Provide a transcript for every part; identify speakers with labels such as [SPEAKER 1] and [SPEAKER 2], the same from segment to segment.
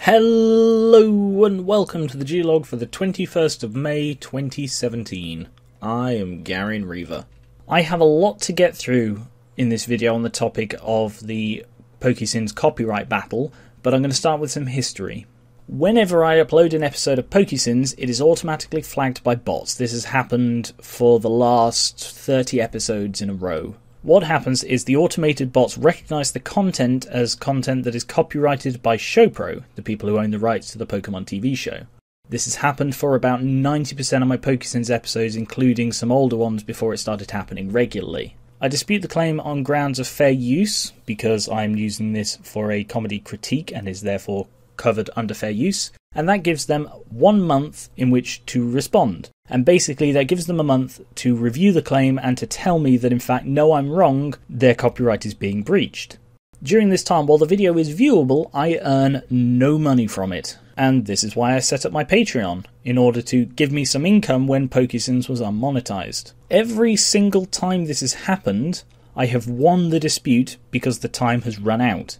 [SPEAKER 1] Hello and welcome to the G-Log for the 21st of May 2017. I am Gary Reaver. I have a lot to get through in this video on the topic of the PokéSins copyright battle, but I'm going to start with some history. Whenever I upload an episode of PokéSins, it is automatically flagged by bots. This has happened for the last 30 episodes in a row. What happens is the automated bots recognise the content as content that is copyrighted by ShowPro, the people who own the rights to the Pokemon TV show. This has happened for about 90% of my PokéSins episodes, including some older ones before it started happening regularly. I dispute the claim on grounds of fair use, because I'm using this for a comedy critique and is therefore covered under fair use, and that gives them 1 month in which to respond. And basically that gives them a month to review the claim and to tell me that in fact, no, I'm wrong, their copyright is being breached. During this time, while the video is viewable, I earn no money from it. And this is why I set up my Patreon, in order to give me some income when PokéSins was unmonetized. Every single time this has happened, I have won the dispute because the time has run out.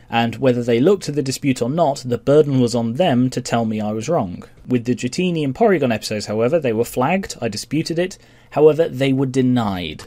[SPEAKER 1] And whether they looked at the dispute or not, the burden was on them to tell me I was wrong. With the Dratini and Porygon episodes, however, they were flagged, I disputed it, however, they were denied.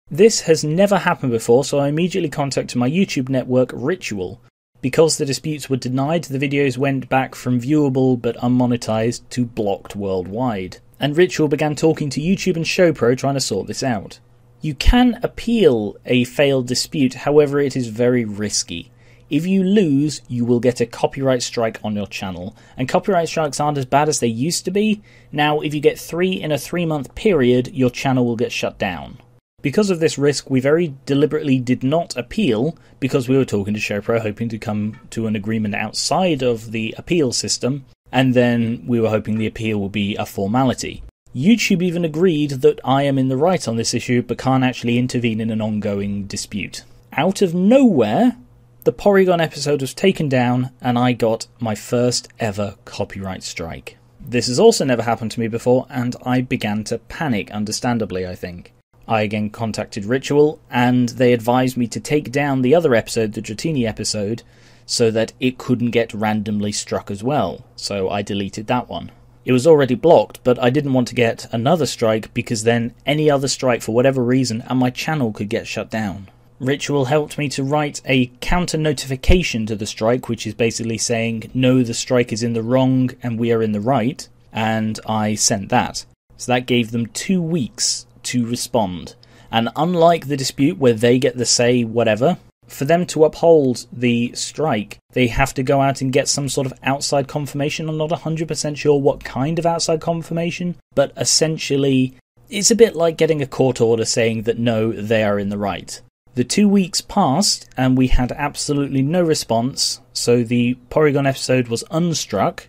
[SPEAKER 1] This has never happened before, so I immediately contacted my YouTube network, Ritual. Because the disputes were denied, the videos went back from viewable but unmonetized to blocked worldwide. And Ritual began talking to YouTube and ShowPro trying to sort this out. You can appeal a failed dispute, however, it is very risky. If you lose, you will get a copyright strike on your channel, and copyright strikes aren't as bad as they used to be. Now, if you get 3 in a 3-month period, your channel will get shut down. Because of this risk, we very deliberately did not appeal, because we were talking to ShowPro, hoping to come to an agreement outside of the appeal system, and then we were hoping the appeal would be a formality. YouTube even agreed that I am in the right on this issue, but can't actually intervene in an ongoing dispute. Out of nowhere, the Porygon episode was taken down, and I got my first ever copyright strike. This has also never happened to me before, and I began to panic, understandably, I think. I again contacted Ritual, and they advised me to take down the other episode, the Dratini episode, so that it couldn't get randomly struck as well, so I deleted that one. It was already blocked, but I didn't want to get another strike, because then any other strike for whatever reason, and my channel could get shut down. Ritual helped me to write a counter notification to the strike, which is basically saying, no, the strike is in the wrong and we are in the right, and I sent that. So that gave them 2 weeks to respond. And unlike the dispute where they get the say whatever, for them to uphold the strike, they have to go out and get some sort of outside confirmation. I'm not 100% sure what kind of outside confirmation, but essentially it's a bit like getting a court order saying that no, they are in the right. The 2 weeks passed, and we had absolutely no response, so the Porygon episode was unstruck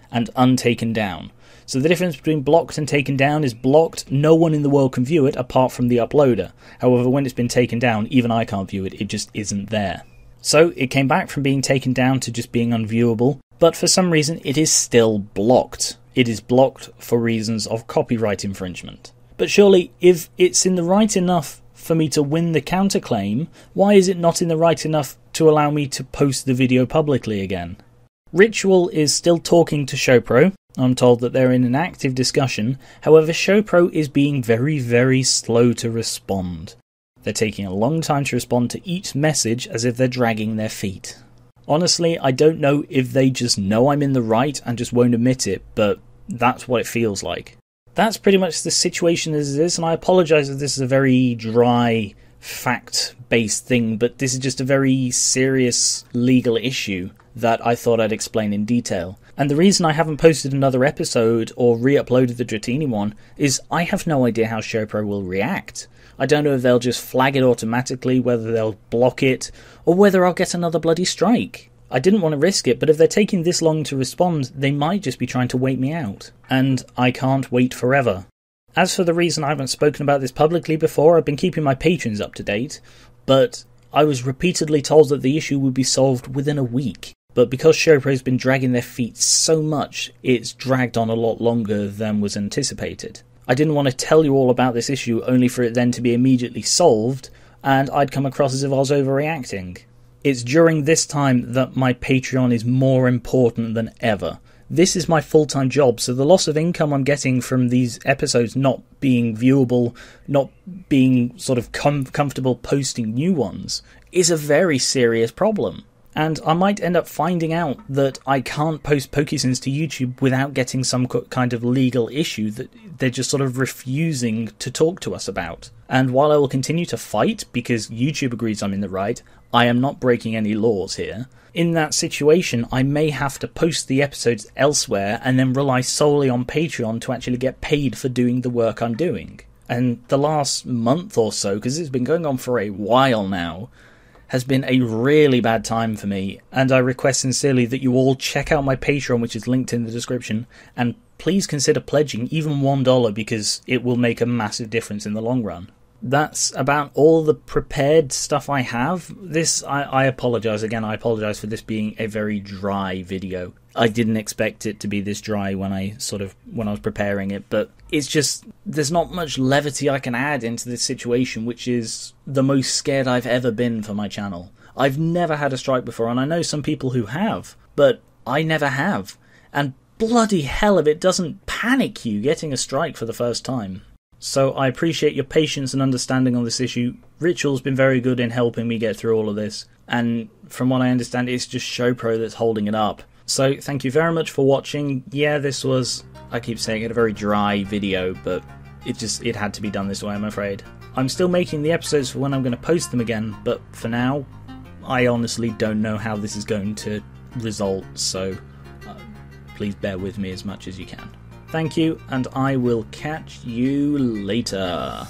[SPEAKER 1] and untaken down. So the difference between blocked and taken down is blocked, no one in the world can view it apart from the uploader. However, when it's been taken down, even I can't view it, it just isn't there. So it came back from being taken down to just being unviewable, but for some reason it is still blocked. It is blocked for reasons of copyright infringement. But surely, if it's in the right enough for me to win the counterclaim, why is it not in the right enough to allow me to post the video publicly again? Ritual is still talking to ShowPro. I'm told that they're in an active discussion. However, ShowPro is being very, very slow to respond. They're taking a long time to respond to each message as if they're dragging their feet. Honestly, I don't know if they just know I'm in the right and just won't admit it, but that's what it feels like. That's pretty much the situation as it is, and I apologise if this is a very dry, fact-based thing, but this is just a very serious legal issue that I thought I'd explain in detail. And the reason I haven't posted another episode or re-uploaded the Dratini one is I have no idea how ShowPro will react. I don't know if they'll just flag it automatically, whether they'll block it, or whether I'll get another bloody strike. I didn't want to risk it, but if they're taking this long to respond, they might just be trying to wait me out. And I can't wait forever. As for the reason I haven't spoken about this publicly before, I've been keeping my patrons up to date, but I was repeatedly told that the issue would be solved within a week. But because ShowPro's been dragging their feet so much, it's dragged on a lot longer than was anticipated. I didn't want to tell you all about this issue only for it then to be immediately solved, and I'd come across as if I was overreacting. It's during this time that my Patreon is more important than ever. This is my full-time job, so the loss of income I'm getting from these episodes not being viewable, not being sort of comfortable posting new ones, is a very serious problem. And I might end up finding out that I can't post PokéSins to YouTube without getting some kind of legal issue that they're just sort of refusing to talk to us about. And while I will continue to fight, because YouTube agrees I'm in the right, I am not breaking any laws here. In that situation, I may have to post the episodes elsewhere and then rely solely on Patreon to actually get paid for doing the work I'm doing. And the last month or so, because it's been going on for a while now, has been a really bad time for me, and I request sincerely that you all check out my Patreon, which is linked in the description, and please consider pledging even $1 because it will make a massive difference in the long run. That's about all the prepared stuff I have. I apologise again, I apologise for this being a very dry video. I didn't expect it to be this dry when I was preparing it, but it's just, there's not much levity I can add into this situation, which is the most scared I've ever been for my channel. I've never had a strike before, and I know some people who have, but I never have. And bloody hell if it doesn't panic you getting a strike for the first time. So I appreciate your patience and understanding on this issue. Ritual's been very good in helping me get through all of this, and from what I understand, it's just ShowPro that's holding it up. So thank you very much for watching. Yeah, this was, I keep saying it, a very dry video, but it had to be done this way, I'm afraid. I'm still making the episodes for when I'm going to post them again, but for now, I honestly don't know how this is going to result, so please bear with me as much as you can. Thank you, and I will catch you later.